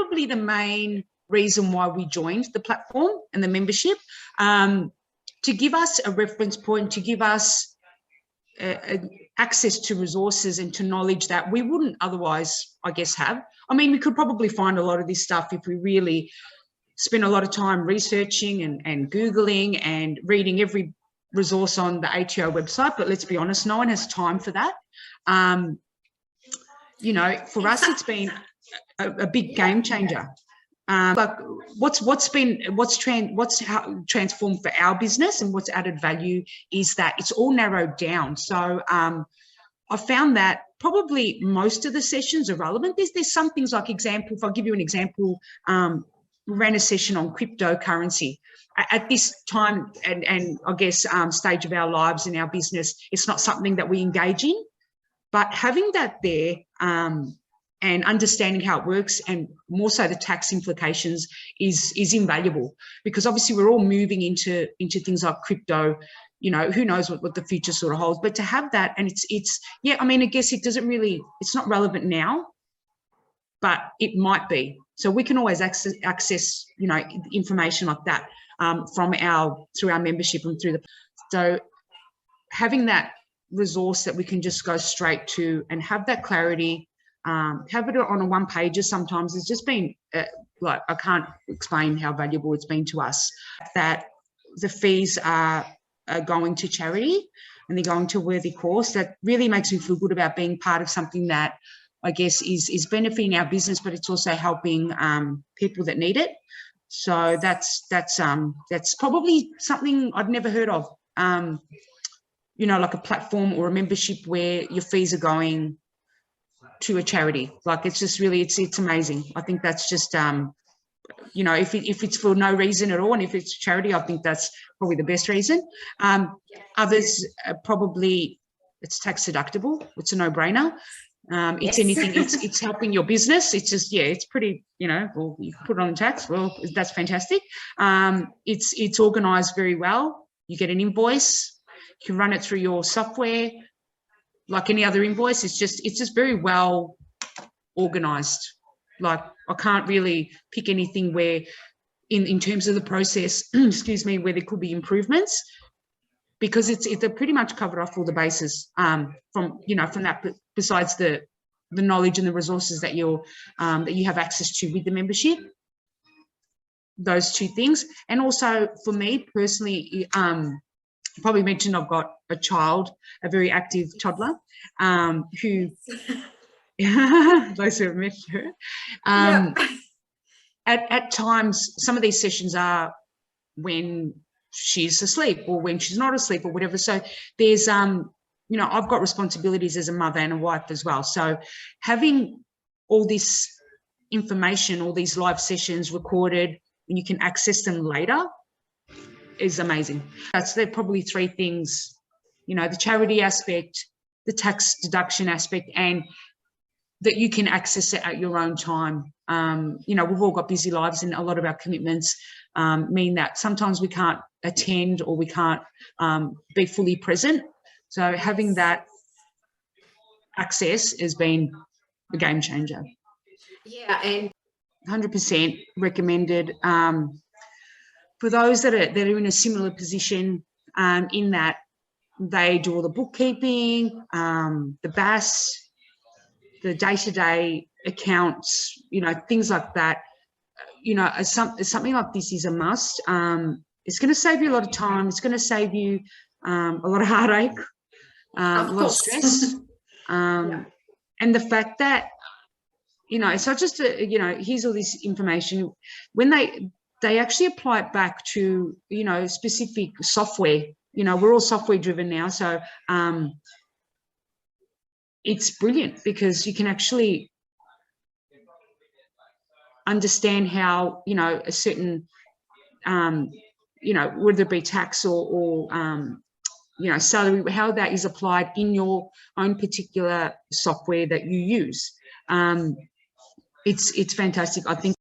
probably the main reason why we joined the platform and the membership, to give us a reference point, to give us access to resources and to knowledge that we wouldn't otherwise, I guess, have. I mean, we could probably find a lot of this stuff if we really spend a lot of time researching and Googling and reading every resource on the ATO website, but let's be honest, no one has time for that. You know, for us, it's been a big game changer. Like what's transformed for our business and what's added value is that it's all narrowed down. So I found that probably most of the sessions are relevant. There's some things like example, if I'll give you an example, we ran a session on cryptocurrency. At this time and I guess stage of our lives in our business, it's not something that we engage in, but having that there and understanding how it works and more so the tax implications is invaluable, because obviously we're all moving into things like crypto. You know, who knows what the future sort of holds, but to have that, and it's yeah, I mean, I guess it's not relevant now, but it might be. So we can always access you know, information like that through our membership and so having that resource that we can just go straight to and have that clarity, have it on a one pager sometimes has just been like, I can't explain how valuable it's been to us. That the fees are going to charity and they're going to a worthy cause. That really makes me feel good about being part of something that I guess is benefiting our business, but it's also helping people that need it. So that's probably something I'd never heard of. You know, like a platform or a membership where your fees are going to a charity. Like it's just really, it's amazing. I think that's just, you know, if it's for no reason at all, and if it's charity, I think that's probably the best reason. Others probably it's tax deductible. It's a no-brainer. It's anything, it's helping your business. It's just, yeah, it's pretty, you know, well, you put it on tax. Well, that's fantastic. It's organized very well. You get an invoice, you can run it through your software like any other invoice. It's just very well organized. Like I can't really pick anything where in terms of the process, excuse me, where there could be improvements, because it's pretty much covered off all the bases from that, besides the knowledge and the resources that you have access to with the membership. Those two things. And also for me personally, I probably mentioned I've got a child, a very active toddler, who those who have met her. At times, some of these sessions are when she's asleep or when she's not asleep or whatever. So there's, you know, I've got responsibilities as a mother and a wife as well. So having all this information, all these live sessions recorded, and you can access them later is amazing. They're probably three things, you know, the charity aspect, the tax deduction aspect, and that you can access it at your own time. You know, we've all got busy lives and a lot of our commitments mean that sometimes we can't attend or we can't be fully present. So having that access has been a game changer. Yeah, and 100% recommended for those that are in a similar position, in that they do all the bookkeeping, the BAS, the day-to-day accounts, you know, things like that. You know, something like this is a must. It's going to save you a lot of time. It's going to save you a lot of heartache, a lot of stress. And the fact that, you know, it's not just, you know, here's all this information. When they actually apply it back to, you know, specific software. You know, we're all software driven now. So it's brilliant because you can actually understand how, you know, a certain, you know, whether it be tax or you know, salary, how that is applied in your own particular software that you use. It's fantastic. I think